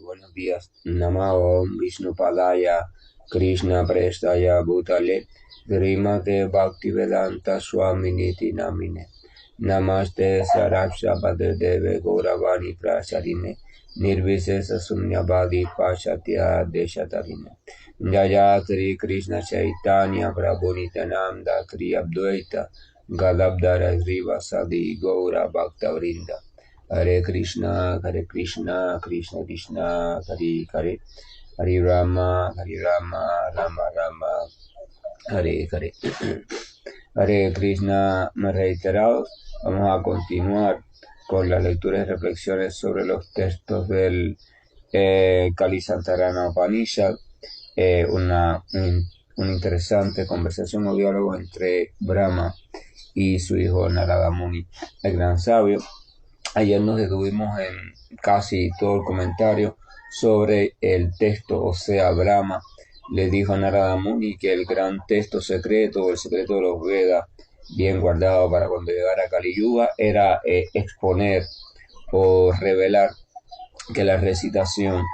buenos días. Namo Vishnupadaya Krishna Prestaya Bhutale Srimate Bhaktivedanta Swaminiti Namine Namaste Sarasvati Deve Gauravani Prasarine Nirvisesa Sunyavadi Pashatya Deshatarine Jaya Sri Krishna Chaitanya Prabhu Nityananda Sri Advaita Gadadhara Srivasadi Gaura Bhaktavrinda Hare Krishna, Krishna Krishna, Hare Hare, Hare Rama, Rama Rama, Hare Hare. Hare Krishna, reiterados, vamos a continuar con las lecturas y reflexiones sobre los textos del Kalisantarana Upanishad, una interesante conversación o diálogo entre Brahma y su hijo Narada Muni, el gran sabio. Ayer nos detuvimos en casi todo el comentario sobre el texto, o sea, Brahma le dijo a Narada Muni que el gran texto secreto, el secreto de los Vedas, bien guardado para cuando llegara Kali Yuga, era exponer o revelar que la recitación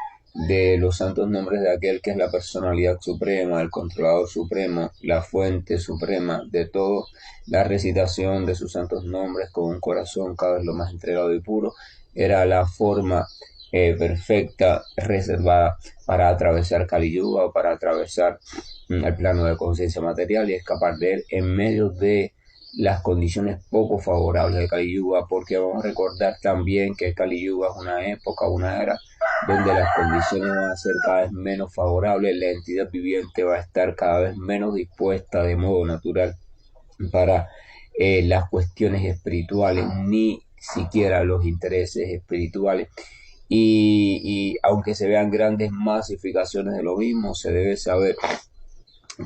de los santos nombres de aquel que es la personalidad suprema, el controlador supremo, la fuente suprema de todo, la recitación de sus santos nombres con un corazón cada vez lo más entregado y puro, era la forma perfecta, reservada para atravesar Kali Yuga o para atravesar el plano de conciencia material y escapar de él en medio de las condiciones poco favorables de Kali Yuga, porque vamos a recordar también que Kali Yuga es una época, una era donde las condiciones van a ser cada vez menos favorables, la entidad viviente va a estar cada vez menos dispuesta de modo natural para las cuestiones espirituales, ni siquiera los intereses espirituales. Y aunque se vean grandes masificaciones de lo mismo, se debe saber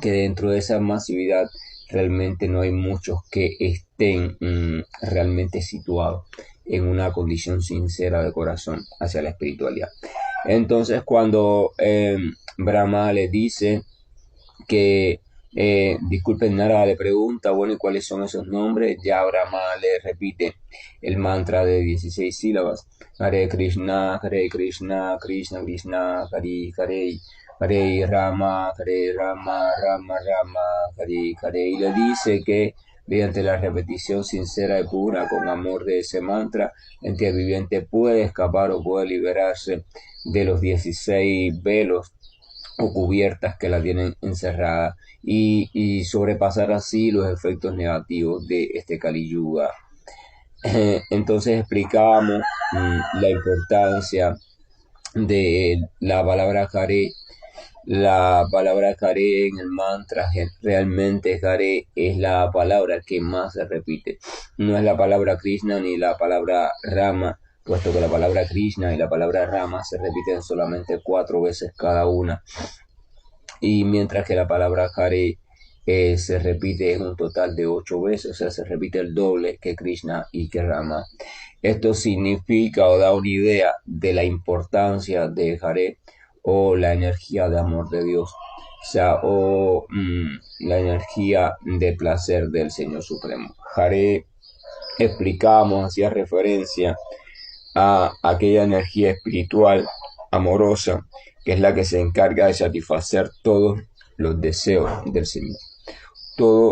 que dentro de esa masividad realmente no hay muchos que estén realmente situados en una condición sincera de corazón hacia la espiritualidad. Entonces, cuando Brahma le dice que, disculpen, Nara le pregunta, bueno, ¿y cuáles son esos nombres? Ya Brahma le repite el mantra de 16 sílabas. Hare Krishna, Krishna Krishna, Hare Hare. Hare Rama, Rama Rama, Hare Hare. Y le dice que mediante la repetición sincera y pura con amor de ese mantra, la entidad viviente puede escapar o puede liberarse de los 16 velos o cubiertas que la tienen encerrada y sobrepasar así los efectos negativos de este Kali Yuga. Entonces explicábamos la importancia de la palabra Hare. La palabra Hare en el mantra, realmente Hare es la palabra que más se repite. No es la palabra Krishna ni la palabra Rama, puesto que la palabra Krishna y la palabra Rama se repiten solamente 4 veces cada una. Y mientras que la palabra Hare se repite en un total de 8 veces, o sea, se repite el doble que Krishna y que Rama. Esto significa o da una idea de la importancia de Hare, o la energía de amor de Dios, o sea, la energía de placer del Señor Supremo. Hare, explicamos, hacía referencia a aquella energía espiritual amorosa que es la que se encarga de satisfacer todos los deseos del Señor.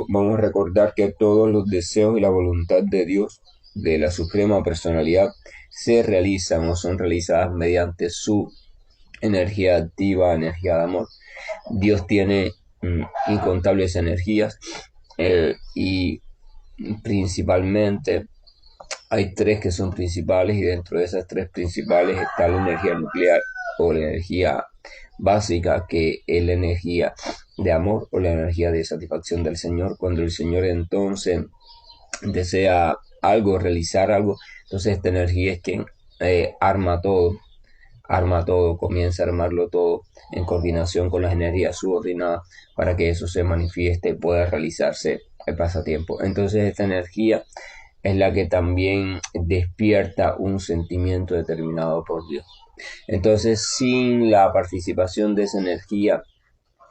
Vamos a recordar que todos los deseos y la voluntad de Dios, de la Suprema Personalidad, se realizan o son realizadas mediante su energía activa, energía de amor. Dios tiene incontables energías y principalmente hay 3 que son principales, y dentro de esas 3 principales está la energía nuclear o la energía básica, que es la energía de amor o la energía de satisfacción del Señor. Cuando el Señor entonces desea algo, realizar algo, entonces esta energía es quien arma todo, comienza a armarlo todo en coordinación con las energías subordinadas para que eso se manifieste y pueda realizarse el pasatiempo. Entonces esta energía es la que también despierta un sentimiento determinado por Dios. Entonces, sin la participación de esa energía,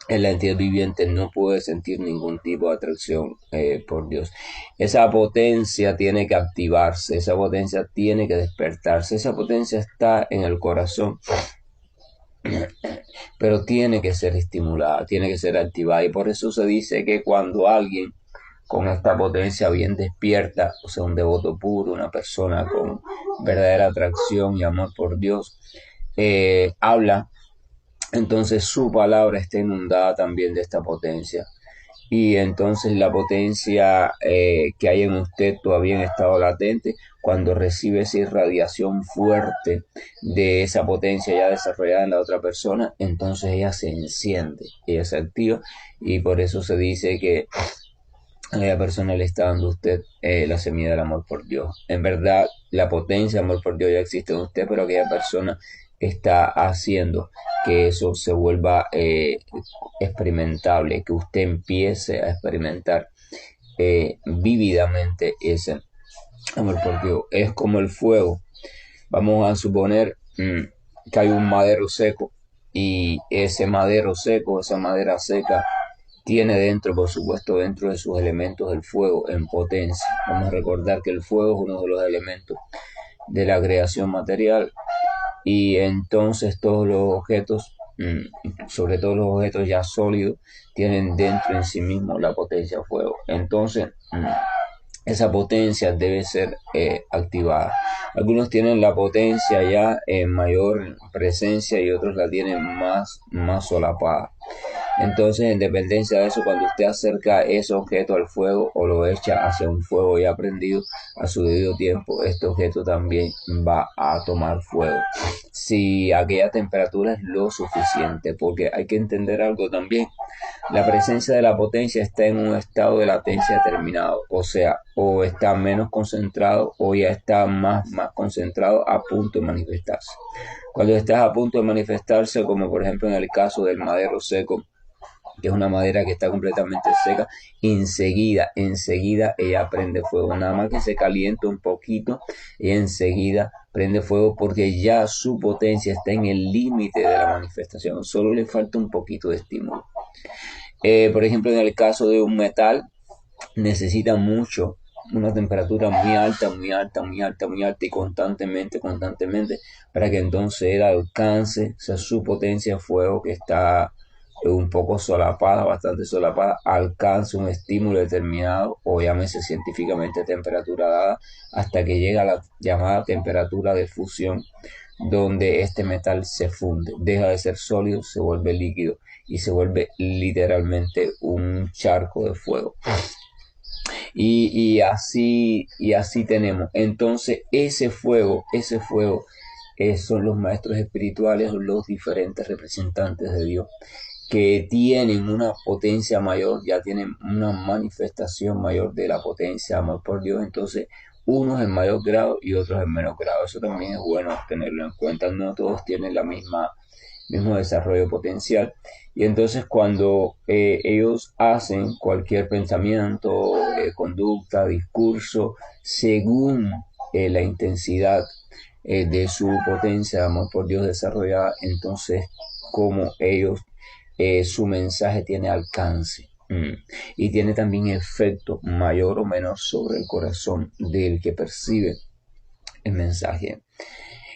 la entidad viviente no puede sentir ningún tipo de atracción por Dios. Esa potencia tiene que activarse, esa potencia tiene que despertarse, esa potencia está en el corazón pero tiene que ser estimulada, tiene que ser activada. Y por eso se dice que cuando alguien con esta potencia bien despierta, o sea, un devoto puro, una persona con verdadera atracción y amor por Dios, habla, entonces su palabra está inundada también de esta potencia. Y entonces la potencia que hay en usted todavía en estado latente, cuando recibe esa irradiación fuerte de esa potencia ya desarrollada en la otra persona, entonces ella se enciende, ella se activa, y por eso se dice que a la persona le está dando a usted la semilla del amor por Dios. En verdad, la potencia del amor por Dios ya existe en usted, pero aquella persona está haciendo que eso se vuelva experimentable, que usted empiece a experimentar vívidamente ese amor por Dios. Es como el fuego. Vamos a suponer que hay un madero seco, y ese madero seco, esa madera seca, tiene dentro, por supuesto, dentro de sus elementos el fuego en potencia. Vamos a recordar que el fuego es uno de los elementos de la creación material, y entonces todos los objetos, sobre todo los objetos ya sólidos, tienen dentro en sí mismos la potencia fuego. Entonces, esa potencia debe ser activada. Algunos tienen la potencia ya en mayor presencia y otros la tienen más solapada. Entonces, en dependencia de eso, cuando usted acerca ese objeto al fuego o lo echa hacia un fuego ya prendido a su debido tiempo, este objeto también va a tomar fuego. Si aquella temperatura es lo suficiente, porque hay que entender algo también. La presencia de la potencia está en un estado de latencia determinado, o sea, o está menos concentrado o ya está más concentrado a punto de manifestarse. Cuando estás a punto de manifestarse, como por ejemplo en el caso del madero seco, que es una madera que está completamente seca, enseguida ella prende fuego. Nada más que se calienta un poquito y enseguida prende fuego, porque ya su potencia está en el límite de la manifestación. Solo le falta un poquito de estímulo. Por ejemplo, en el caso de un metal, necesita mucho, una temperatura muy alta, muy alta, muy alta, muy alta, y constantemente, para que entonces él alcance, o sea, su potencia de fuego, que está un poco solapada, bastante solapada, alcance un estímulo determinado, o llámese científicamente temperatura dada, hasta que llega a la llamada temperatura de fusión, donde este metal se funde, deja de ser sólido, se vuelve líquido y se vuelve literalmente un charco de fuego. Y así tenemos. Entonces, ese fuego son los maestros espirituales, los diferentes representantes de Dios, que tienen una potencia mayor, ya tienen una manifestación mayor de la potencia, amor por Dios. Entonces, unos en mayor grado y otros en menor grado. Eso también es bueno tenerlo en cuenta. No todos tienen la mismo desarrollo potencial. Y entonces cuando ellos hacen cualquier pensamiento, conducta, discurso, según la intensidad de su potencia de amor por Dios desarrollada, entonces como ellos, su mensaje tiene alcance. Y tiene también efecto mayor o menor sobre el corazón del que percibe el mensaje.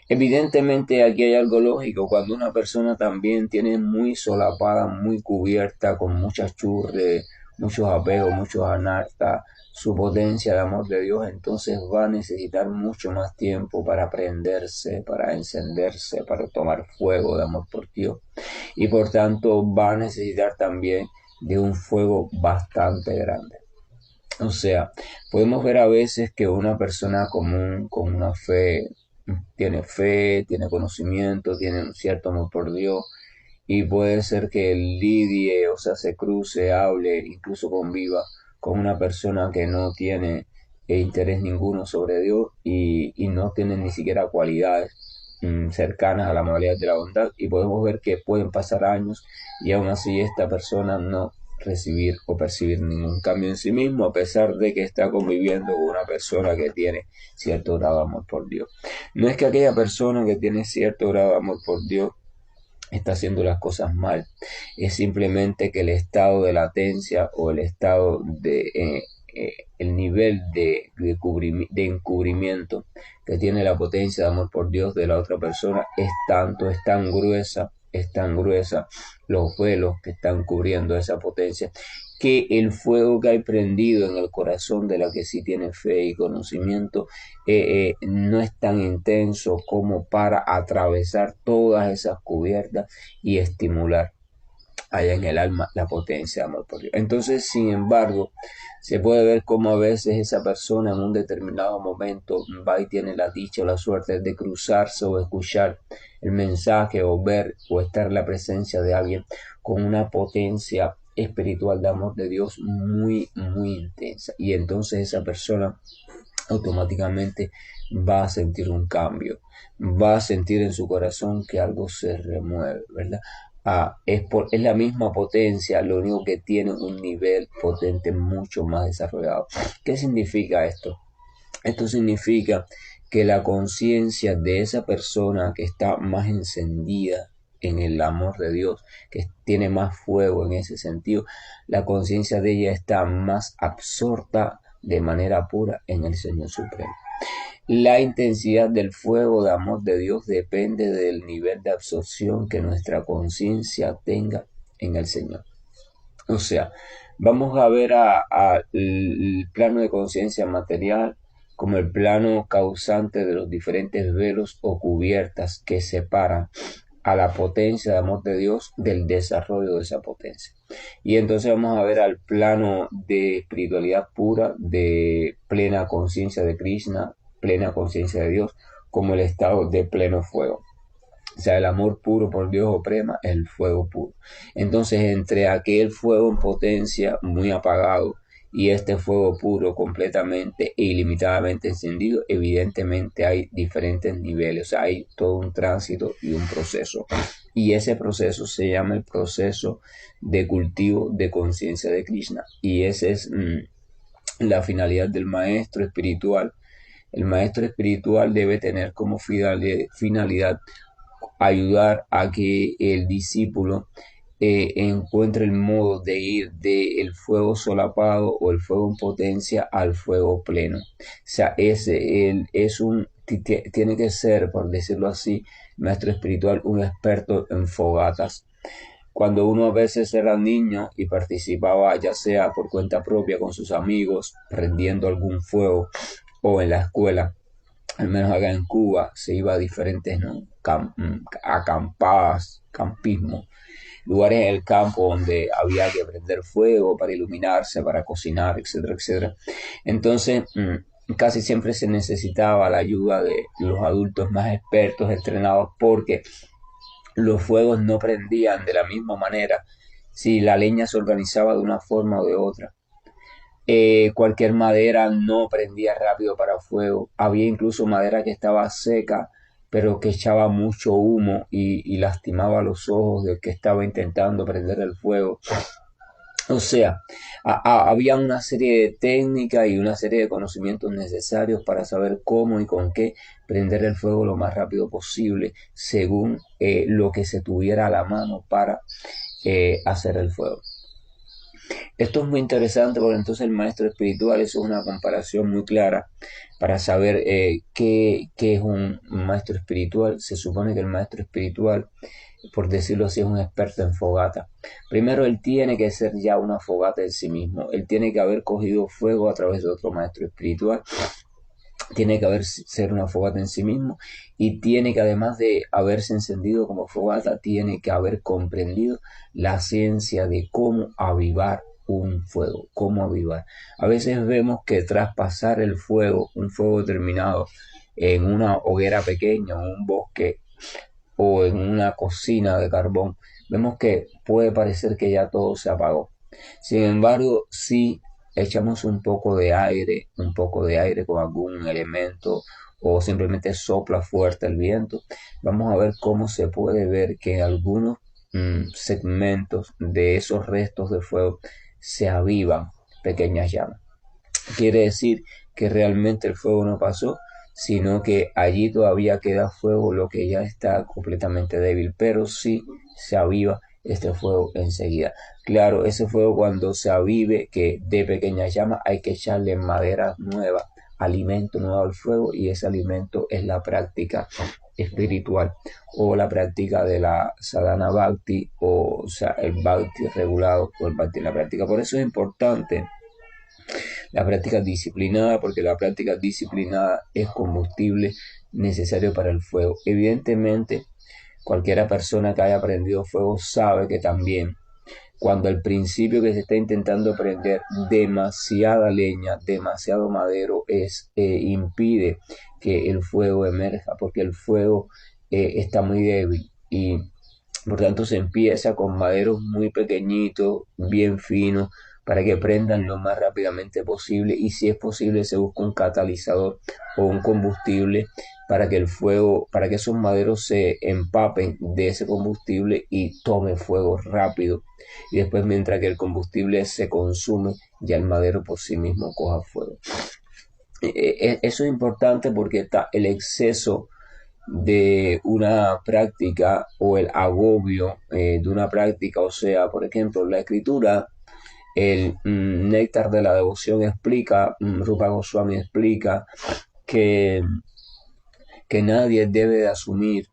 Evidentemente aquí hay algo lógico. Cuando una persona también tiene muy solapada, muy cubierta, con muchas churres, muchos apegos, muchos anartas, su potencia de amor de Dios, entonces va a necesitar mucho más tiempo para prenderse, para encenderse, para tomar fuego de amor por Dios. Y por tanto va a necesitar también de un fuego bastante grande. O sea, podemos ver a veces que una persona común con una fe, tiene conocimiento, tiene un cierto amor por Dios, y puede ser que lidie, o sea, se cruce, hable, incluso conviva con una persona que no tiene interés ninguno sobre Dios, y no tiene ni siquiera cualidades cercanas a la modalidad de la bondad, y podemos ver que pueden pasar años y aún así esta persona no recibir o percibir ningún cambio en sí mismo, a pesar de que está conviviendo con una persona que tiene cierto grado de amor por Dios. No es que aquella persona que tiene cierto grado de amor por Dios está haciendo las cosas mal, es simplemente que el estado de latencia o el estado el nivel de encubrimiento que tiene la potencia de amor por Dios de la otra persona es tan gruesa es tan gruesa, los velos que están cubriendo esa potencia, que el fuego que hay prendido en el corazón de la que sí tiene fe y conocimiento no es tan intenso como para atravesar todas esas cubiertas y estimular allá en el alma la potencia de amor por Dios. Entonces, sin embargo, se puede ver cómo a veces esa persona en un determinado momento va y tiene la dicha o la suerte de cruzarse o escuchar el mensaje o ver o estar en la presencia de alguien con una potencia espiritual de amor de Dios muy intensa. Y entonces esa persona automáticamente va a sentir un cambio, va a sentir en su corazón que algo se remueve, ¿verdad? Es la misma potencia, lo único que tiene un nivel potente mucho más desarrollado. ¿Qué significa esto? Esto significa que la conciencia de esa persona que está más encendida en el amor de Dios, que tiene más fuego en ese sentido, la conciencia de ella está más absorta de manera pura en el Señor Supremo. La intensidad del fuego de amor de Dios depende del nivel de absorción que nuestra conciencia tenga en el Señor. O sea, vamos a ver el plano de conciencia material como el plano causante de los diferentes velos o cubiertas que separan a la potencia de amor de Dios del desarrollo de esa potencia. Y entonces vamos a ver al plano de espiritualidad pura, de plena conciencia de Krishna, plena conciencia de Dios, como el estado de pleno fuego. O sea, el amor puro por Dios oprema el fuego puro. Entonces, entre aquel fuego en potencia muy apagado y este fuego puro completamente e ilimitadamente encendido, evidentemente hay diferentes niveles. O sea, hay todo un tránsito y un proceso. Y ese proceso se llama el proceso de cultivo de conciencia de Krishna. Y esa es la finalidad del maestro espiritual. El maestro espiritual debe tener como finalidad ayudar a que el discípulo encuentre el modo de ir del fuego solapado o el fuego en potencia al fuego pleno. O sea, tiene que ser, por decirlo así, maestro espiritual, un experto en fogatas. Cuando uno a veces era niño y participaba ya sea por cuenta propia con sus amigos, prendiendo algún fuego o en la escuela, al menos acá en Cuba, se iba a diferentes, ¿no? Acampadas, campismo, lugares en el campo donde había que prender fuego para iluminarse, para cocinar, etcétera, etcétera. Entonces, casi siempre se necesitaba la ayuda de los adultos más expertos, entrenados, porque los fuegos no prendían de la misma manera si la leña se organizaba de una forma o de otra. Cualquier madera no prendía rápido para fuego. Había incluso madera que estaba seca, pero que echaba mucho humo y lastimaba los ojos del que estaba intentando prender el fuego. O sea, había una serie de técnicas y una serie de conocimientos necesarios para saber cómo y con qué prender el fuego lo más rápido posible, según lo que se tuviera a la mano para hacer el fuego. Esto es muy interesante porque entonces el maestro espiritual, eso es una comparación muy clara para saber qué es un maestro espiritual. Se supone que el maestro espiritual, por decirlo así, es un experto en fogata. Primero, él tiene que ser ya una fogata en sí mismo. Él tiene que haber cogido fuego a través de otro maestro espiritual. Tiene que ser una fogata en sí mismo y tiene que, además de haberse encendido como fogata, tiene que haber comprendido la ciencia de cómo avivar un fuego, cómo avivar. A veces vemos que tras pasar el fuego, un fuego terminado en una hoguera pequeña, en un bosque o en una cocina de carbón, vemos que puede parecer que ya todo se apagó. Sin embargo, si echamos un poco de aire con algún elemento o simplemente sopla fuerte el viento, vamos a ver cómo se puede ver que en algunos segmentos de esos restos de fuego se avivan pequeñas llamas. Quiere decir que realmente el fuego no pasó, sino que allí todavía queda fuego, lo que ya está completamente débil, pero sí se aviva este fuego enseguida. Claro, ese fuego cuando se avive, que de pequeñas llamas, hay que echarle madera nueva, alimento nuevo al fuego, y ese alimento es la práctica espiritual, o la práctica de la sadhana bhakti, o sea, el bhakti regulado o el bhakti en la práctica. Por eso es importante la práctica disciplinada, porque la práctica disciplinada es combustible necesario para el fuego. Evidentemente, cualquiera persona que haya aprendido fuego sabe que también cuando al principio que se está intentando prender demasiada leña, demasiado madero, impide que el fuego emerja, porque el fuego está muy débil y por tanto se empieza con maderos muy pequeñitos, bien finos, para que prendan lo más rápidamente posible, y si es posible se busca un catalizador o un combustible para que el fuego, para que esos maderos se empapen de ese combustible y tome fuego rápido, y después mientras que el combustible se consume ya el madero por sí mismo coja fuego. Eso es importante porque está el exceso de una práctica o el agobio de una práctica, o sea, por ejemplo, la escritura, el néctar de la devoción explica, Rupa Goswami explica que, que nadie debe de asumir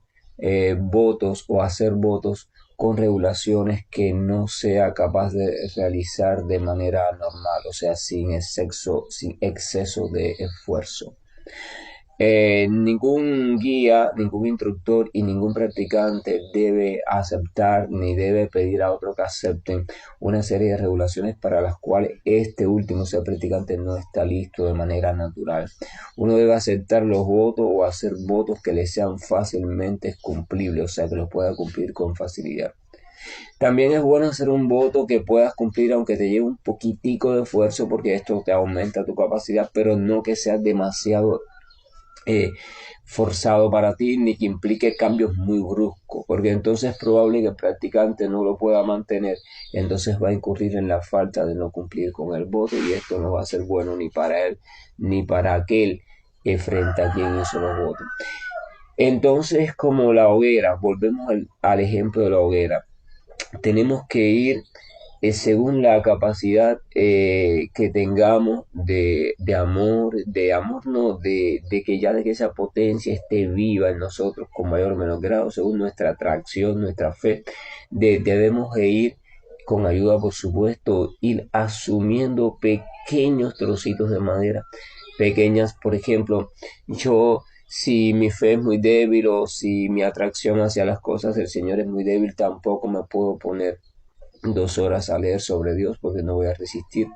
votos o hacer votos con regulaciones que no sea capaz de realizar de manera normal, o sea, sin exceso de esfuerzo. Ningún guía, ningún instructor y ningún practicante debe aceptar ni debe pedir a otro que acepten una serie de regulaciones para las cuales este último, sea practicante, no está listo de manera natural. Uno debe aceptar los votos o hacer votos que le sean fácilmente cumplibles, o sea, que los pueda cumplir con facilidad. También es bueno hacer un voto que puedas cumplir aunque te lleve un poquitico de esfuerzo, porque esto te aumenta tu capacidad, pero no que sea demasiado forzado para ti, ni que implique cambios muy bruscos, porque entonces es probable que el practicante no lo pueda mantener, entonces va a incurrir en la falta de no cumplir con el voto, y esto no va a ser bueno ni para él ni para aquel frente a quien hizo los votos. Entonces, como la hoguera, volvemos al ejemplo de la hoguera, tenemos que ir según la capacidad que tengamos de amor no, de que ya de que esa potencia esté viva en nosotros con mayor o menor grado, según nuestra atracción, nuestra fe, debemos de ir con ayuda, por supuesto, ir asumiendo pequeños trocitos de madera, pequeñas, por ejemplo, si mi fe es muy débil o si mi atracción hacia las cosas del Señor es muy débil, tampoco me puedo poner 2 horas a leer sobre Dios porque no voy a resistir.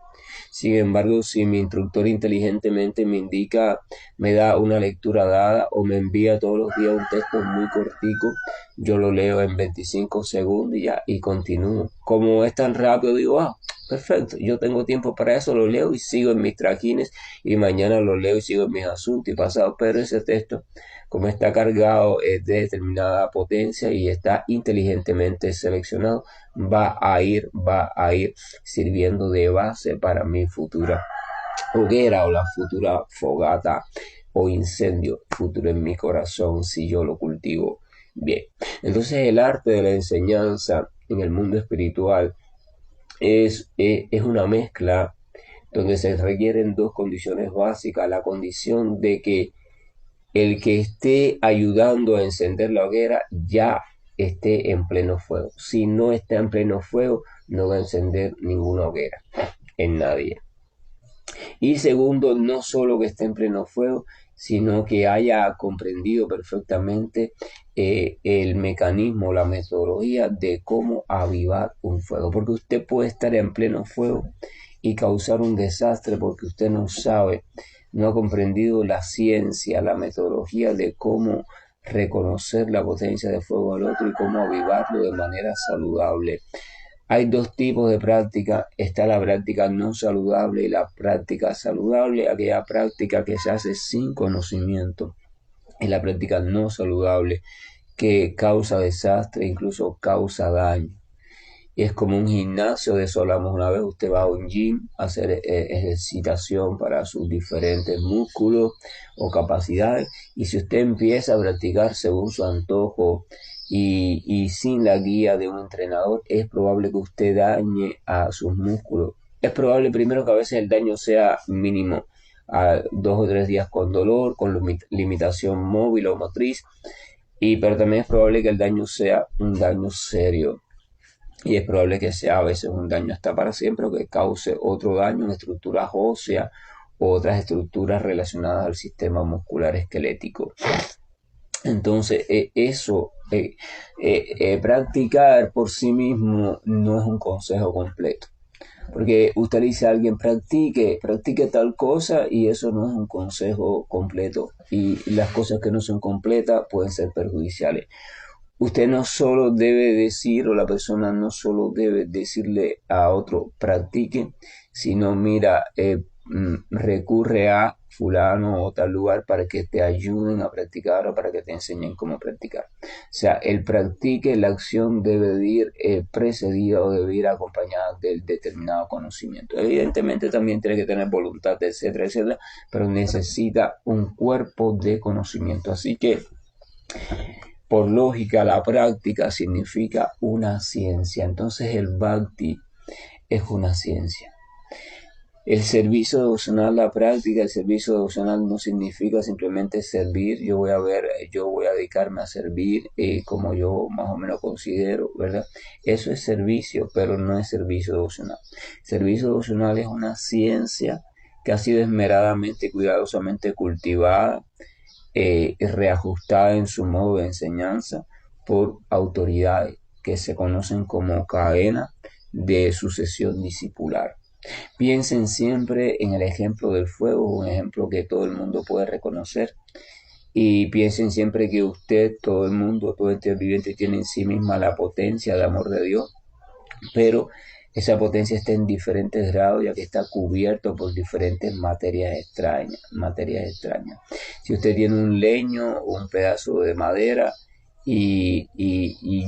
Sin embargo, si mi instructor inteligentemente me indica, me da una lectura dada o me envía todos los días un texto muy cortico, yo lo leo en 25 segundos y continúo. Como es tan rápido, digo, perfecto, yo tengo tiempo para eso, lo leo y sigo en mis trajines, y mañana lo leo y sigo en mis asuntos y pasado, pero ese texto, como está cargado de determinada potencia y está inteligentemente seleccionado, va a ir sirviendo de base para mi futura hoguera o la futura fogata o incendio futuro en mi corazón si yo lo cultivo bien. Entonces el arte de la enseñanza en el mundo espiritual es una mezcla donde se requieren dos condiciones básicas: la condición de que el que esté ayudando a encender la hoguera ya esté en pleno fuego. Si no está en pleno fuego, no va a encender ninguna hoguera en nadie. Y segundo, no solo que esté en pleno fuego, sino que haya comprendido perfectamente el mecanismo, la metodología de cómo avivar un fuego. Porque usted puede estar en pleno fuego y causar un desastre porque usted no sabe, no ha comprendido la ciencia, la metodología de cómo reconocer la potencia de fuego al otro y cómo avivarlo de manera saludable. Hay dos tipos de práctica: está la práctica no saludable y la práctica saludable, aquella práctica que se hace sin conocimiento, y la práctica no saludable que causa desastre, incluso causa daño. Y es como un gimnasio, de eso hablamos una vez. Usted va a un gym a hacer ejercitación para sus diferentes músculos o capacidades, y si usted empieza a practicar según su antojo y sin la guía de un entrenador, es probable que usted dañe a sus músculos. Es probable primero que a veces el daño sea mínimo, a 2 o 3 días con dolor, con limitación móvil o motriz, pero también es probable que el daño sea un daño serio. Y es probable que sea a veces un daño hasta para siempre o que cause otro daño en estructuras óseas o otras estructuras relacionadas al sistema muscular esquelético. Entonces, practicar por sí mismo no es un consejo completo. Porque usted le dice a alguien, practique tal cosa y eso no es un consejo completo. Y las cosas que no son completas pueden ser perjudiciales. Usted no solo debe decir, o la persona no solo debe decirle a otro, practique, sino mira, recurre a fulano o tal lugar para que te ayuden a practicar o para que te enseñen cómo practicar. O sea, el practique, la acción debe ir precedida o debe ir acompañada del determinado conocimiento. Evidentemente también tiene que tener voluntad, etcétera, etcétera, pero necesita un cuerpo de conocimiento. Así que por lógica, la práctica significa una ciencia. Entonces el bhakti es una ciencia. El servicio devocional, la práctica, el servicio devocional no significa simplemente servir. Yo voy a dedicarme a servir como yo más o menos considero, ¿verdad? Eso es servicio, pero no es servicio devocional. Servicio devocional es una ciencia que ha sido esmeradamente, cuidadosamente cultivada, reajustada en su modo de enseñanza por autoridades que se conocen como cadena de sucesión discipular. Piensen siempre en el ejemplo del fuego, un ejemplo que todo el mundo puede reconocer. Y piensen siempre que usted, todo el mundo, todo este viviente tiene en sí misma la potencia de amor de Dios, pero esa potencia está en diferentes grados ya que está cubierto por diferentes materias extrañas. Si usted tiene un leño o un pedazo de madera y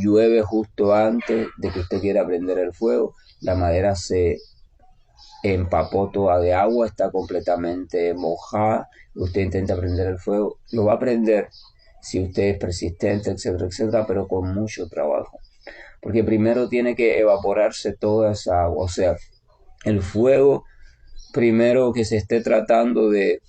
llueve justo antes de que usted quiera prender el fuego, la madera se empapó toda de agua, está completamente mojada, usted intenta prender el fuego, lo va a prender si usted es persistente, etcétera, etcétera, pero con mucho trabajo. Porque primero tiene que evaporarse toda esa agua, o sea, el fuego primero que se esté tratando de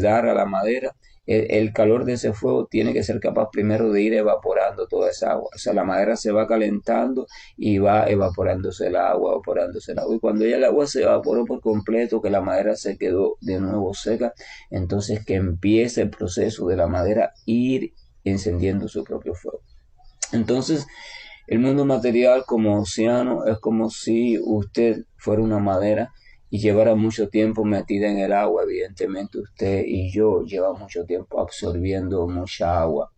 dar a la madera, el calor de ese fuego tiene que ser capaz primero de ir evaporando toda esa agua. O sea, la madera se va calentando y va evaporándose el agua, evaporándose el agua. Y cuando ya el agua se evaporó por completo, que la madera se quedó de nuevo seca, entonces que empiece el proceso de la madera ir encendiendo su propio fuego. Entonces, el mundo material como océano es como si usted fuera una madera y llevara mucho tiempo metida en el agua. Evidentemente usted y yo llevamos mucho tiempo absorbiendo mucha agua.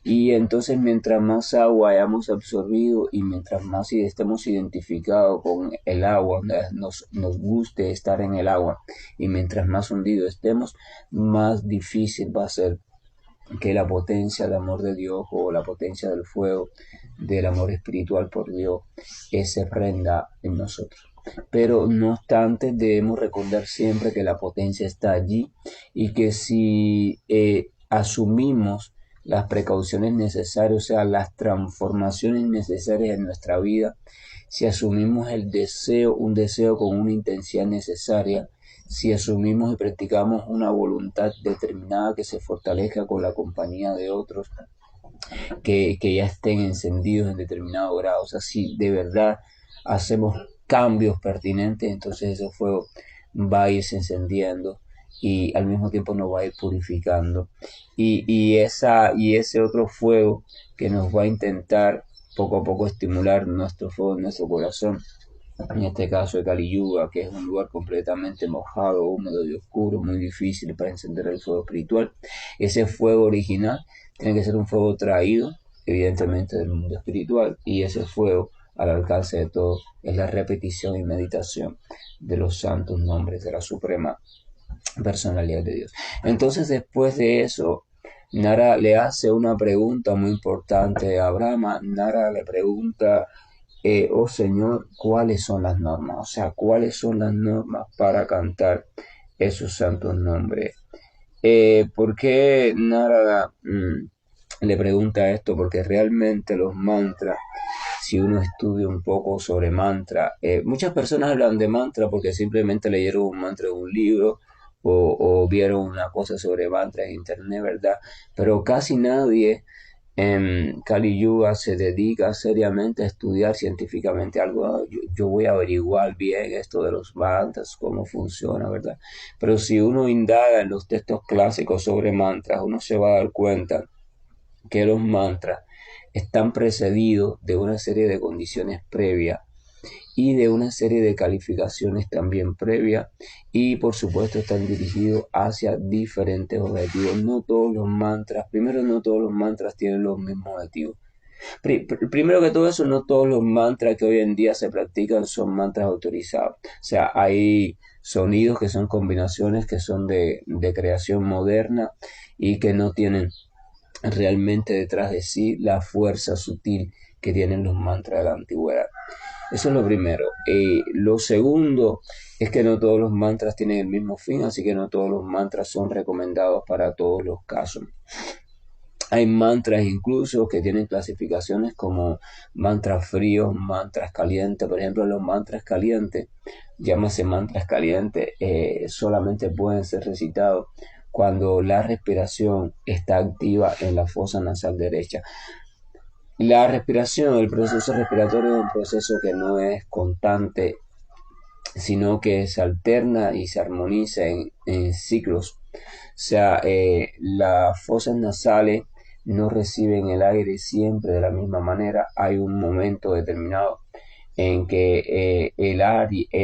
Y entonces mientras más agua hayamos absorbido y mientras más estemos identificados con el agua, nos guste estar en el agua y mientras más hundido estemos, más difícil va a ser que la potencia del amor de Dios o la potencia del fuego del amor espiritual por Dios se prenda en nosotros. Pero no obstante debemos recordar siempre que la potencia está allí y que si asumimos las precauciones necesarias, o sea, las transformaciones necesarias en nuestra vida, si asumimos un deseo con una intensidad necesaria, si asumimos y practicamos una voluntad determinada que se fortalezca con la compañía de otros que ya estén encendidos en determinado grado, o sea, si de verdad hacemos cambios pertinentes, entonces ese fuego va a irse encendiendo y al mismo tiempo nos va a ir purificando y ese otro fuego que nos va a intentar poco a poco estimular nuestro fuego en nuestro corazón, en este caso de Kali Yuga, que es un lugar completamente mojado, húmedo y oscuro, muy difícil para encender el fuego espiritual. Ese fuego original tiene que ser un fuego traído, evidentemente, del mundo espiritual, y ese fuego, al alcance de todo, es la repetición y meditación de los santos nombres de la suprema personalidad de Dios. Entonces, después de eso, Nara le hace una pregunta muy importante a Brahma. Nara le pregunta, oh Señor, ¿cuáles son las normas? O sea, ¿cuáles son las normas para cantar esos santos nombres? ¿Por qué Narada le pregunta esto? Porque realmente los mantras, si uno estudia un poco sobre mantra, muchas personas hablan de mantra porque simplemente leyeron un mantra en un libro o vieron una cosa sobre mantra en internet, ¿verdad? Pero casi nadie Kali Yuga se dedica seriamente a estudiar científicamente algo. Yo voy a averiguar bien esto de los mantras, cómo funciona, ¿verdad? Pero si uno indaga en los textos clásicos sobre mantras, uno se va a dar cuenta que los mantras están precedidos de una serie de condiciones previas y de una serie de calificaciones también previas, y por supuesto están dirigidos hacia diferentes objetivos. No todos los mantras, primero, no todos los mantras tienen los mismos objetivos. Primero que todo eso, no todos los mantras que hoy en día se practican son mantras autorizados. O sea, hay sonidos que son combinaciones que son de creación moderna y que no tienen realmente detrás de sí la fuerza sutil que tienen los mantras de la antigüedad. Eso es lo primero. Lo segundo es que no todos los mantras tienen el mismo fin, así que no todos los mantras son recomendados para todos los casos. Hay mantras incluso que tienen clasificaciones como mantras fríos, mantras calientes. Por ejemplo, los mantras calientes, llámase mantras calientes, solamente pueden ser recitados cuando la respiración está activa en la fosa nasal derecha. La respiración, el proceso respiratorio es un proceso que no es constante, sino que se alterna y se armoniza en ciclos. O sea, las fosas nasales no reciben el aire siempre de la misma manera. Hay un momento determinado en que el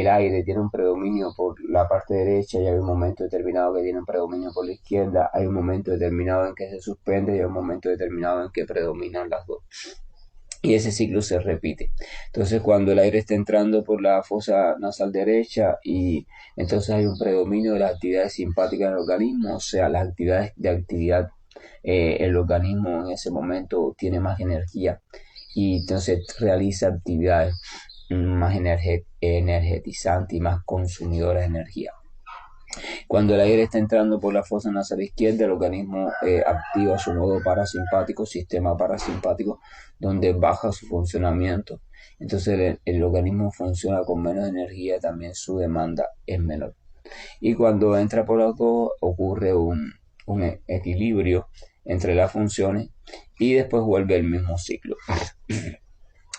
aire tiene un predominio por la parte derecha, y hay un momento determinado que tiene un predominio por la izquierda. Hay un momento determinado en que se suspende y hay un momento determinado en que predominan las dos. Y ese ciclo se repite. Entonces, cuando el aire está entrando por la fosa nasal derecha, y entonces hay un predominio de las actividades simpáticas del organismo, o sea, las actividades de actividad, el organismo en ese momento tiene más energía y entonces realiza actividades más energetizantes y más consumidoras de energía. Cuando el aire está entrando por la fosa nasal izquierda, el organismo activa su modo parasimpático, sistema parasimpático, donde baja su funcionamiento. Entonces el organismo funciona con menos energía, también su demanda es menor. Y cuando entra por los dos, ocurre un equilibrio entre las funciones y después vuelve el mismo ciclo.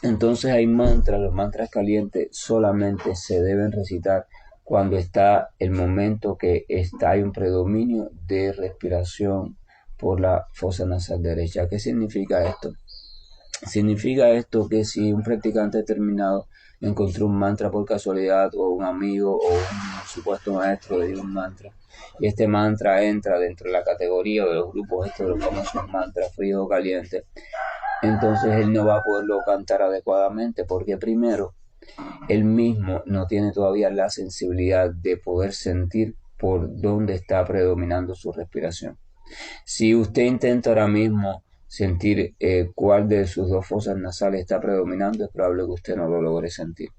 Entonces hay mantras, los mantras calientes solamente se deben recitar cuando está el momento que hay un predominio de respiración por la fosa nasal derecha. ¿Qué significa esto? Significa esto que si un practicante determinado encontró un mantra por casualidad, o un amigo o un supuesto maestro le dio un mantra, y este mantra entra dentro de la categoría de los grupos estos de los famosos mantras fríos o calientes, entonces él no va a poderlo cantar adecuadamente, porque primero, él mismo no tiene todavía la sensibilidad de poder sentir por dónde está predominando su respiración. Si usted intenta ahora mismo sentir cuál de sus dos fosas nasales está predominando, es probable que usted no lo logre sentir,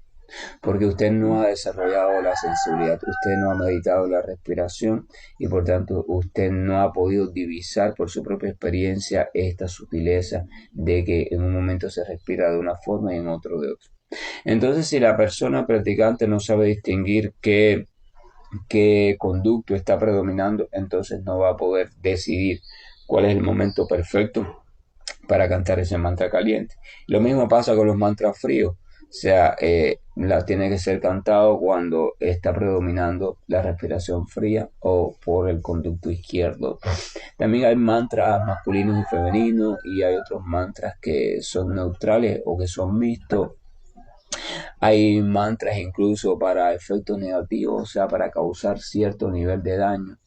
porque usted no ha desarrollado la sensibilidad, usted no ha meditado la respiración, y por tanto usted no ha podido divisar por su propia experiencia esta sutileza de que en un momento se respira de una forma y en otro de otra. Entonces, si la persona practicante no sabe distinguir qué conducto está predominando, entonces no va a poder decidir cuál es el momento perfecto para cantar ese mantra caliente. Lo mismo pasa con los mantras fríos. O sea, tiene que ser cantado cuando está predominando la respiración fría o por el conducto izquierdo. También hay mantras masculinos y femeninos, y hay otros mantras que son neutrales o que son mixtos. Hay mantras incluso para efectos negativos, o sea, para causar cierto nivel de daño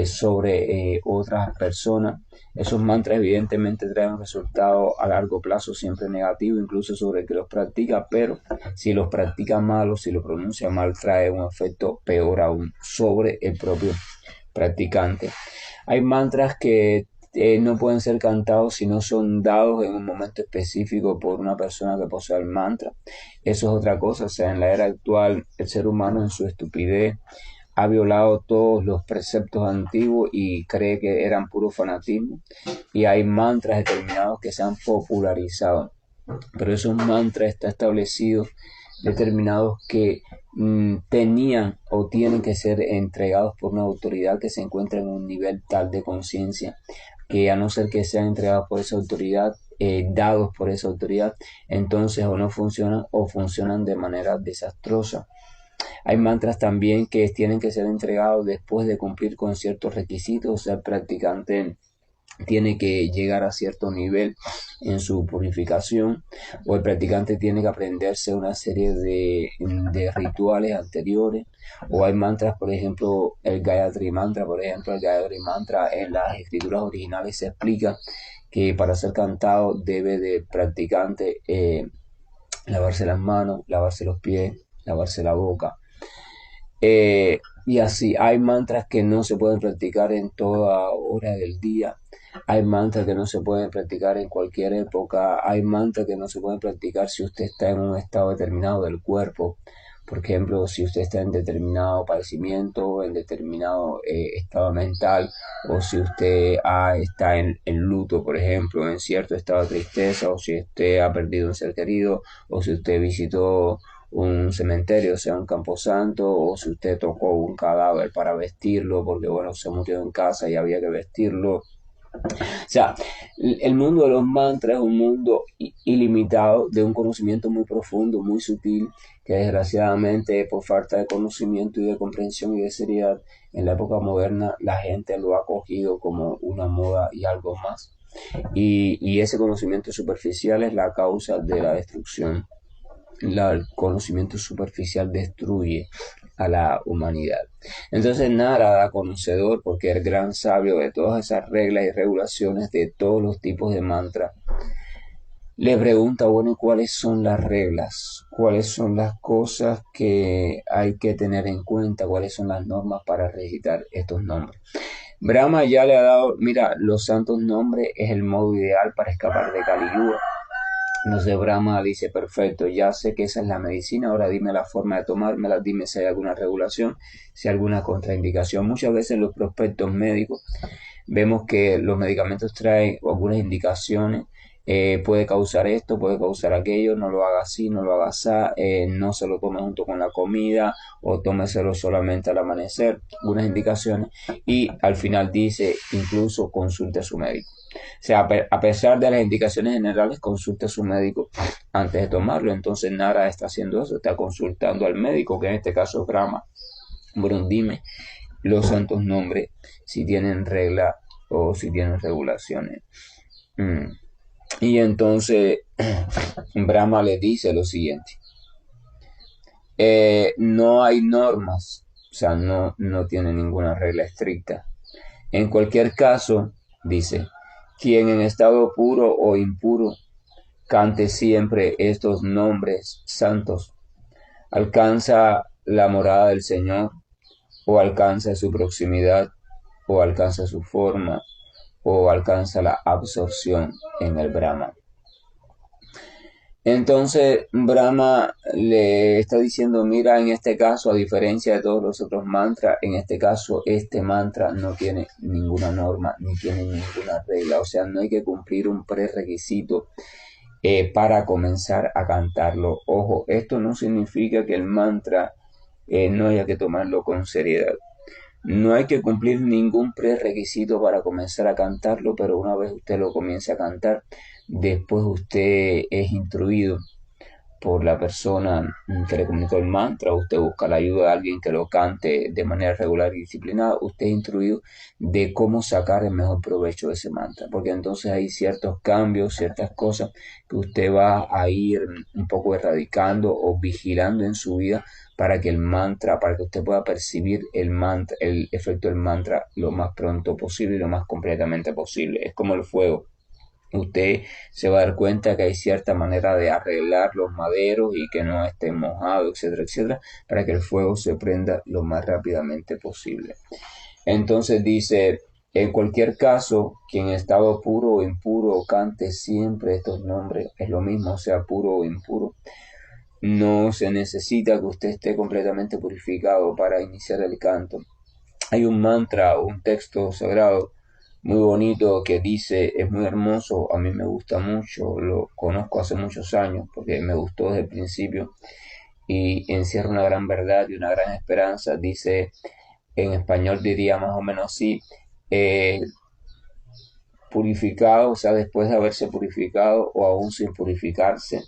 sobre otras personas. Esos mantras evidentemente traen un resultado a largo plazo siempre negativo, incluso sobre el que los practica, pero si los practica mal o si lo pronuncia mal, trae un efecto peor aún sobre el propio practicante. Hay mantras que no pueden ser cantados si no son dados en un momento específico por una persona que posee el mantra. Eso es otra cosa. O sea, en la era actual, el ser humano en su estupidez ha violado todos los preceptos antiguos y cree que eran puro fanatismo, y hay mantras determinados que se han popularizado, pero esos mantras están establecidos determinados que tenían o tienen que ser entregados por una autoridad que se encuentra en un nivel tal de conciencia que a no ser que sean entregados por esa autoridad, dados por esa autoridad, entonces o no funcionan o funcionan de manera desastrosa. Hay mantras también que tienen que ser entregados después de cumplir con ciertos requisitos, o sea, el practicante tiene que llegar a cierto nivel en su purificación, o el practicante tiene que aprenderse una serie de rituales anteriores, o hay mantras, por ejemplo, el Gayatri Mantra, en las escrituras originales se explica que para ser cantado debe de practicante lavarse las manos, lavarse los pies, lavarse la boca, y así, hay mantras que no se pueden practicar en toda hora del día. Hay mantras que no se pueden practicar en cualquier época. Hay mantras que no se pueden practicar si usted está en un estado determinado del cuerpo. Por ejemplo, si usted está en determinado padecimiento, en determinado estado mental, o si usted está en luto, por ejemplo, en cierto estado de tristeza, o si usted ha perdido un ser querido, o si usted visitó un cementerio, sea un camposanto, o si usted tocó un cadáver para vestirlo, porque bueno, se murió en casa y había que vestirlo. O sea, el mundo de los mantras es un mundo ilimitado de un conocimiento muy profundo, muy sutil, que desgraciadamente por falta de conocimiento y de comprensión y de seriedad en la época moderna la gente lo ha cogido como una moda y algo más. Y ese conocimiento superficial es la causa de la destrucción. El conocimiento superficial destruye a la humanidad. Entonces Narada, conocedor, porque es el gran sabio de todas esas reglas y regulaciones de todos los tipos de mantra, le pregunta, bueno, ¿cuáles son las reglas? ¿Cuáles son las cosas que hay que tener en cuenta? ¿Cuáles son las normas para recitar estos nombres? Brahma ya le ha dado, mira, los santos nombres es el modo ideal para escapar de Kali Yuga. Entonces Brahma dice, perfecto, ya sé que esa es la medicina, ahora dime la forma de tomármela, dime si hay alguna regulación, si hay alguna contraindicación. Muchas veces en los prospectos médicos vemos que los medicamentos traen algunas indicaciones, puede causar esto, puede causar aquello, no lo haga así, no lo haga así, no se lo tome junto con la comida o tómeselo solamente al amanecer, algunas indicaciones, y al final dice, incluso consulte a su médico. O sea, a pesar de las indicaciones generales, consulte a su médico antes de tomarlo. Entonces Nara está haciendo eso, está consultando al médico, que en este caso es Brahma. Bueno, dime los santos nombres, si tienen regla o si tienen regulaciones. Y entonces Brahma le dice lo siguiente. No hay normas, o sea, no tiene ninguna regla estricta. En cualquier caso, dice, quien en estado puro o impuro cante siempre estos nombres santos, alcanza la morada del Señor, o alcanza su proximidad, o alcanza su forma, o alcanza la absorción en el Brahma. Entonces Brahma le está diciendo, mira, en este caso, a diferencia de todos los otros mantras, en este caso este mantra no tiene ninguna norma, ni tiene ninguna regla, o sea, no hay que cumplir un prerequisito para comenzar a cantarlo. Ojo, esto no significa que el mantra no haya que tomarlo con seriedad. No hay que cumplir ningún prerequisito para comenzar a cantarlo, pero una vez usted lo comience a cantar, después usted es instruido por la persona que le comunicó el mantra, usted busca la ayuda de alguien que lo cante de manera regular y disciplinada, usted es instruido de cómo sacar el mejor provecho de ese mantra, porque entonces hay ciertos cambios, ciertas cosas que usted va a ir un poco erradicando o vigilando en su vida para que el mantra, para que usted pueda percibir el mantra, el efecto del mantra lo más pronto posible y lo más completamente posible. Es como el fuego. Usted se va a dar cuenta que hay cierta manera de arreglar los maderos y que no estén mojados, etcétera, etcétera, para que el fuego se prenda lo más rápidamente posible. Entonces dice, en cualquier caso, quien en estado puro o impuro cante siempre estos nombres, es lo mismo, sea puro o impuro. No se necesita que usted esté completamente purificado para iniciar el canto. Hay un mantra o un texto sagrado muy bonito que dice, es muy hermoso, a mí me gusta mucho, lo conozco hace muchos años porque me gustó desde el principio y encierra una gran verdad y una gran esperanza. Dice, en español diría más o menos así, eh, purificado, o sea, después de haberse purificado o aún sin purificarse,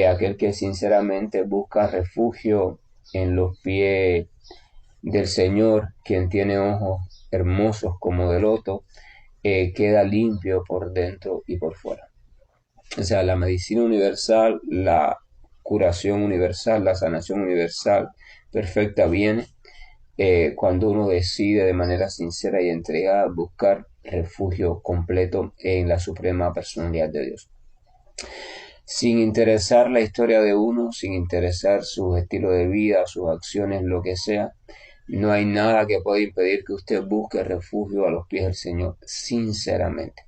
aquel que sinceramente busca refugio en los pies del Señor, quien tiene ojos hermosos como de loto, queda limpio por dentro y por fuera. O sea, la medicina universal, la curación universal, la sanación universal perfecta viene cuando uno decide de manera sincera y entregada buscar refugio completo en la suprema personalidad de Dios. Sin interesar la historia de uno, sin interesar su estilo de vida, sus acciones, lo que sea, no hay nada que pueda impedir que usted busque refugio a los pies del Señor, sinceramente.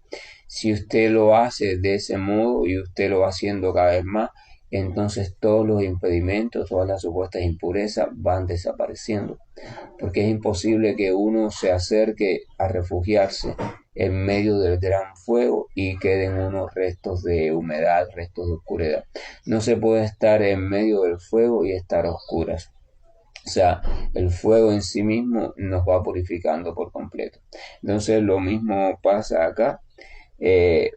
Si usted lo hace de ese modo y usted lo va haciendo cada vez más, entonces todos los impedimentos, todas las supuestas impurezas van desapareciendo. Porque es imposible que uno se acerque a refugiarse en medio del gran fuego y queden unos restos de humedad, restos de oscuridad. No se puede estar en medio del fuego y estar a oscuras. O sea, el fuego en sí mismo nos va purificando por completo. Entonces lo mismo pasa acá.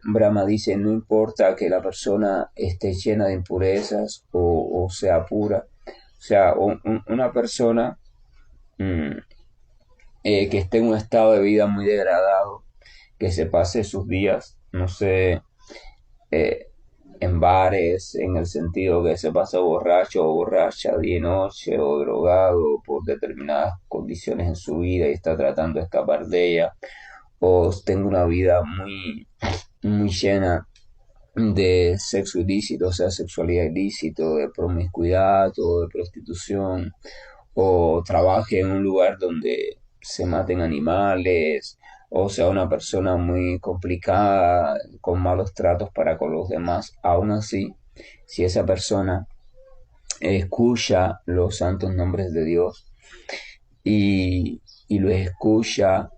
Brahma dice, no importa que la persona esté llena de impurezas o sea pura. O sea, una persona mm, que esté en un estado de vida muy degradado, que se pase sus días, no sé, eh, en bares, en el sentido que se pasa borracho o borracha día y noche, o drogado por determinadas condiciones en su vida y está tratando de escapar de ella, o tenga una vida muy llena de sexo ilícito, o sea, sexualidad ilícito, de promiscuidad o de prostitución, o trabaje en un lugar donde se maten animales, o sea, una persona muy complicada, con malos tratos para con los demás. Aún así, si esa persona escucha los santos nombres de Dios y los escucha,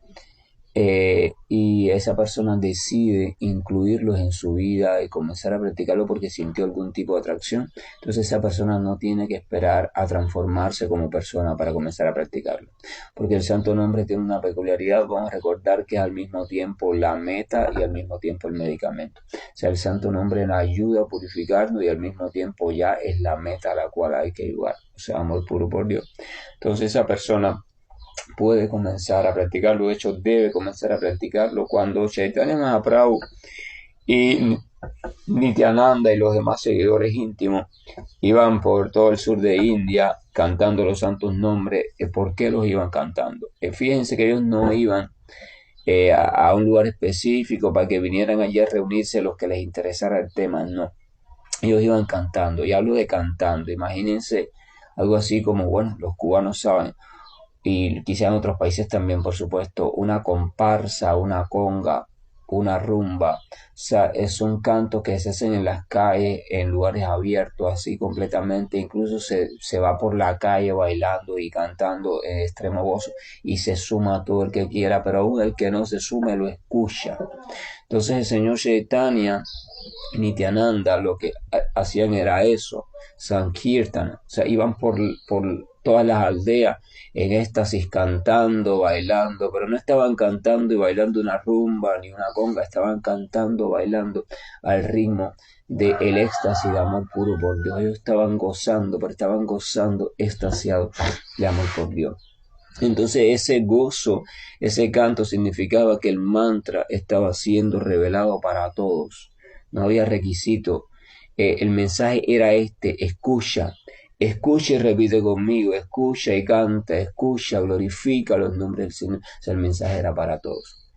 y esa persona decide incluirlos en su vida y comenzar a practicarlo porque sintió algún tipo de atracción, entonces esa persona no tiene que esperar a transformarse como persona para comenzar a practicarlo, porque el santo nombre tiene una peculiaridad. Vamos a recordar que es al mismo tiempo la meta y al mismo tiempo el medicamento. O sea, el santo nombre nos ayuda a purificarnos y al mismo tiempo ya es la meta a la cual hay que llegar, o sea, amor puro por Dios. Entonces esa persona puede comenzar a practicarlo, de hecho debe comenzar a practicarlo. Cuando Chaitanya Mahaprabhu y Nityananda y los demás seguidores íntimos iban por todo el sur de India cantando los santos nombres, ¿por qué los iban cantando? Fíjense que ellos no iban a un lugar específico para que vinieran allí a reunirse los que les interesara el tema, no. Ellos iban cantando, y hablo de cantando, imagínense algo así como, bueno, los cubanos saben, y quizá en otros países también, por supuesto, una comparsa, una conga, una rumba. O sea, son cantos que se hacen en las calles, en lugares abiertos, así completamente. Incluso se va por la calle bailando y cantando en extremo gozo y se suma todo el que quiera, pero aún el que no se sume lo escucha. Entonces el señor Chaitanya, Nityananda, lo que hacían era eso, Sankirtan, o sea, iban por todas las aldeas en éxtasis cantando, bailando, pero no estaban cantando y bailando una rumba ni una conga, estaban cantando, bailando al ritmo del éxtasis de amor puro por Dios. Ellos estaban gozando, pero estaban gozando extasiados de amor por Dios. Entonces ese gozo, ese canto significaba que el mantra estaba siendo revelado para todos. No había requisito. El mensaje era este: escucha, escucha y repite conmigo, escucha y canta, escucha, glorifica los nombres del Señor. O sea, el mensaje era para todos.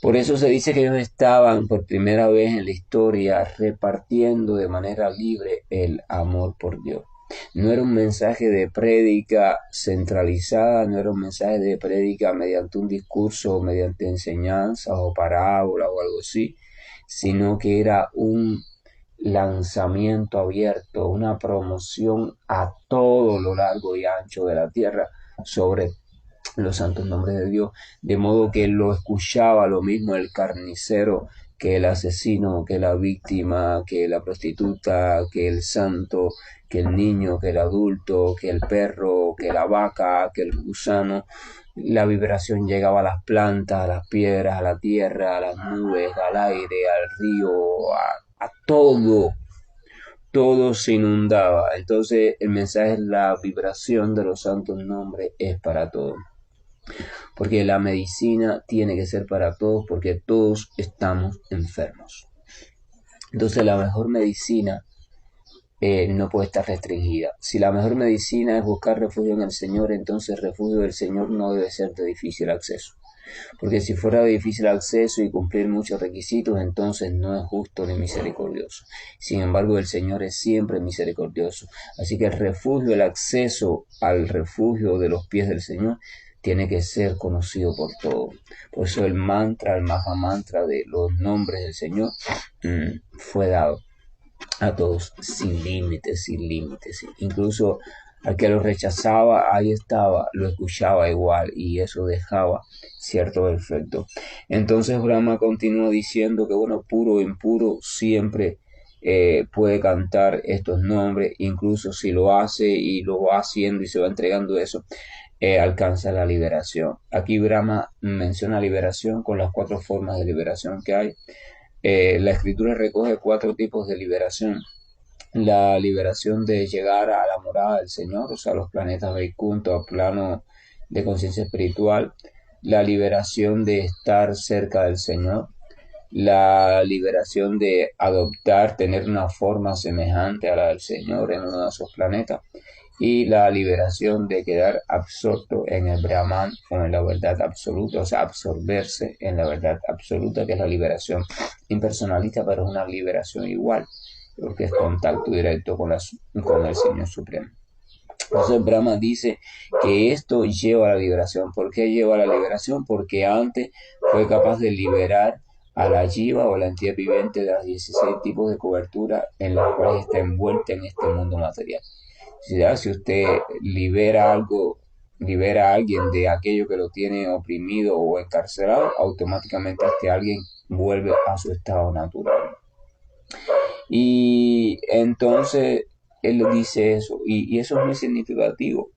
Por eso se dice que ellos estaban por primera vez en la historia repartiendo de manera libre el amor por Dios. No era un mensaje de prédica centralizada, no era un mensaje de prédica mediante un discurso o mediante enseñanzas o parábola o algo así, sino que era un lanzamiento abierto, una promoción a todo lo largo y ancho de la tierra sobre los santos nombres de Dios, de modo que lo escuchaba lo mismo el carnicero que el asesino, que la víctima, que la prostituta, que el santo, que el niño, que el adulto, que el perro, que la vaca, que el gusano. La vibración llegaba a las plantas, a las piedras, a la tierra, a las nubes, al aire, al río, a todo. Todo se inundaba. Entonces el mensaje es la vibración de los santos nombres es para todos. Porque la medicina tiene que ser para todos porque todos estamos enfermos. Entonces la mejor medicina no puede estar restringida. Si la mejor medicina es buscar refugio en el Señor, entonces el refugio del Señor no debe ser de difícil acceso. Porque si fuera de difícil acceso y cumplir muchos requisitos, entonces no es justo ni misericordioso. Sin embargo, el Señor es siempre misericordioso. Así que el refugio, el acceso al refugio de los pies del Señor, tiene que ser conocido por todos. Por eso el mantra, el Maha Mantra de los nombres del Señor fue dado a todos sin límites, sin límites. Incluso al que lo rechazaba, ahí estaba, lo escuchaba igual y eso dejaba cierto efecto. Entonces Brahma continúa diciendo que bueno, puro o impuro siempre puede cantar estos nombres, incluso si lo hace y lo va haciendo y se va entregando eso, alcanza la liberación. Aquí Brahma menciona liberación con las 4 formas de liberación que hay. La escritura recoge 4 tipos de liberación. La liberación de llegar a la morada del Señor, o sea, los planetas Vaikunta, o plano de conciencia espiritual, la liberación de estar cerca del Señor, la liberación de adoptar, tener una forma semejante a la del Señor en uno de esos planetas, y la liberación de quedar absorto en el Brahman o en la verdad absoluta, o sea, absorberse en la verdad absoluta, que es la liberación impersonalista, pero es una liberación igual, porque es contacto directo con el Señor Supremo. Entonces Brahma dice que esto lleva a la liberación. ¿Por qué lleva a la liberación? Porque antes fue capaz de liberar a la jiva o la entidad viviente de los 16 tipos de cobertura en las cuales está envuelta en este mundo material. Si usted libera algo, libera a alguien de aquello que lo tiene oprimido o encarcelado, automáticamente este alguien vuelve a su estado natural. Y entonces él dice eso, y eso es muy significativo,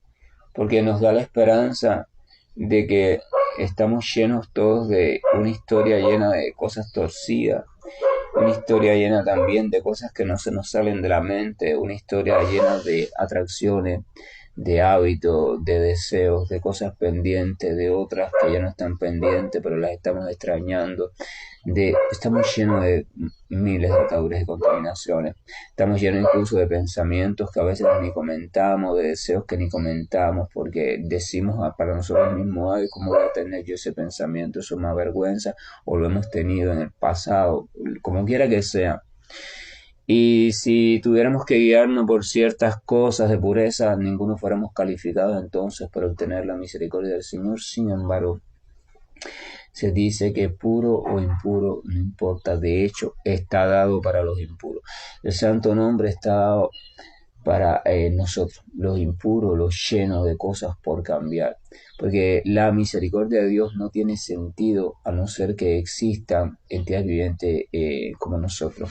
porque nos da la esperanza de que estamos llenos todos de una historia llena de cosas torcidas, una historia llena también de cosas que no se nos salen de la mente, una historia llena de atracciones, de hábitos, de deseos, de cosas pendientes, de otras que ya no están pendientes, pero las estamos extrañando. Estamos llenos de miles de ataduras y contaminaciones. Estamos llenos incluso de pensamientos que a veces ni comentamos, de deseos que ni comentamos, porque decimos para nosotros mismos, ay, ¿cómo voy a tener yo ese pensamiento? Eso me avergüenza, o lo hemos tenido en el pasado, como quiera que sea. Y si tuviéramos que guiarnos por ciertas cosas de pureza, ninguno fuéramos calificados entonces para obtener la misericordia del Señor. Sin embargo, se dice que puro o impuro, no importa, de hecho está dado para los impuros. El santo nombre está dado para nosotros, los impuros, los llenos de cosas por cambiar. Porque la misericordia de Dios no tiene sentido a no ser que existan entidades vivientes como nosotros.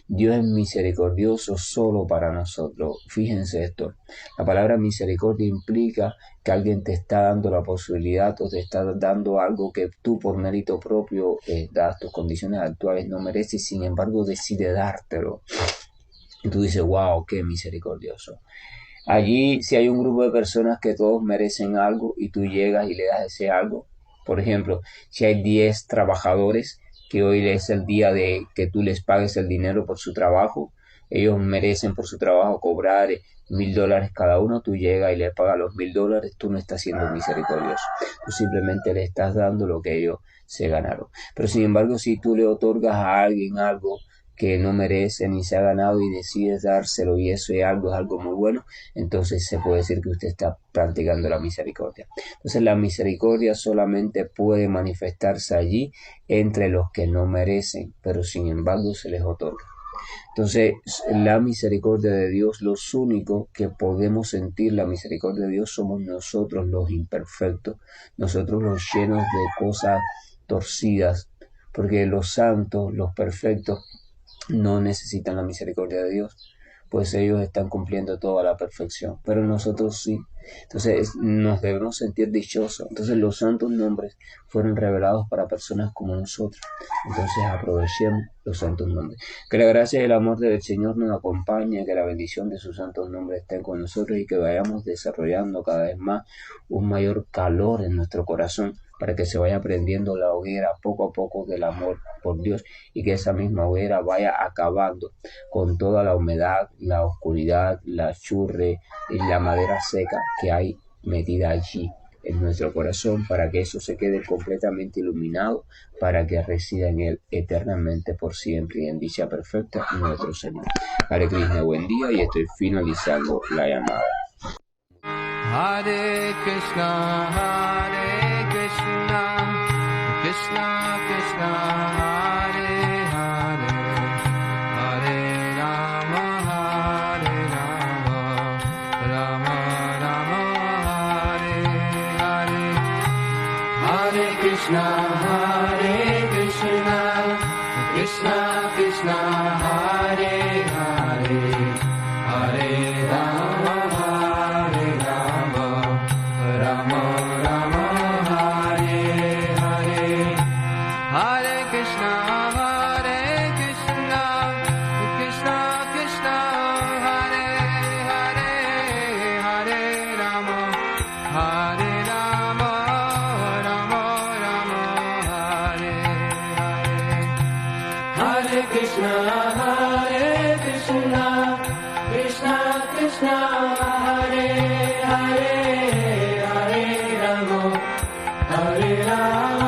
Dios es misericordioso solo para nosotros. Fíjense esto, la palabra misericordia implica que alguien te está dando la posibilidad o te está dando algo que tú por mérito propio, dadas tus condiciones actuales, no mereces, sin embargo decide dártelo. Y tú dices, wow, qué misericordioso. Allí, si hay un grupo de personas que todos merecen algo y tú llegas y le das ese algo, por ejemplo, si hay 10 trabajadores que hoy es el día de que tú les pagues el dinero por su trabajo, ellos merecen por su trabajo cobrar $1,000 cada uno, tú llegas y le pagas los $1,000, tú no estás siendo misericordioso, tú simplemente le estás dando lo que ellos se ganaron. Pero sin embargo, si tú le otorgas a alguien algo que no merece ni se ha ganado y decides dárselo y eso es algo muy bueno, entonces se puede decir que usted está practicando la misericordia. Entonces la misericordia solamente puede manifestarse allí entre los que no merecen, pero sin embargo se les otorga. Entonces, la misericordia de Dios, los únicos que podemos sentir la misericordia de Dios somos nosotros los imperfectos, nosotros los llenos de cosas torcidas, porque los santos, los perfectos, no necesitan la misericordia de Dios, pues ellos están cumpliendo toda la perfección, pero nosotros sí. Entonces nos debemos sentir dichosos. Entonces los santos nombres fueron revelados para personas como nosotros. Entonces aprovechemos los santos nombres. Que la gracia y el amor del Señor nos acompañe, que la bendición de sus santos nombres esté con nosotros y que vayamos desarrollando cada vez más un mayor calor en nuestro corazón, para que se vaya prendiendo la hoguera poco a poco del amor por Dios, y que esa misma hoguera vaya acabando con toda la humedad, la oscuridad, la churre y la madera seca que hay metida allí en nuestro corazón, para que eso se quede completamente iluminado, para que resida en él eternamente por siempre y en dicha perfecta nuestro Señor. Hare Krishna, buen día, y estoy finalizando la llamada. Hare Krishna, Krishna Krishna, Hare Hare, Hare Rama, Rama Rama, Hare Hare. Hare Krishna, Krishna Krishna, Hare Hare, Hare Rama, Rama Rama, Hare Hare. Hare Krishna, Krishna Krishna, Hare Hare, Hare Rama, Rama Rama, Hare Hare. Hare Krishna, Krishna Krishna, Hare Hare, Hare Rama,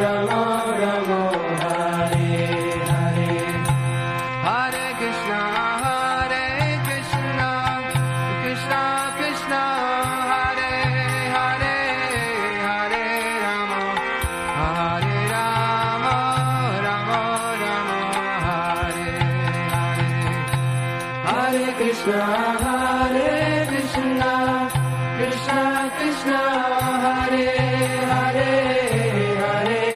Rama Rama, Hare Hare. Hare Krishna, Krishna Krishna, Hare Hare, Hare Rama, Rama Rama, Hare Hare. Hare Krishna,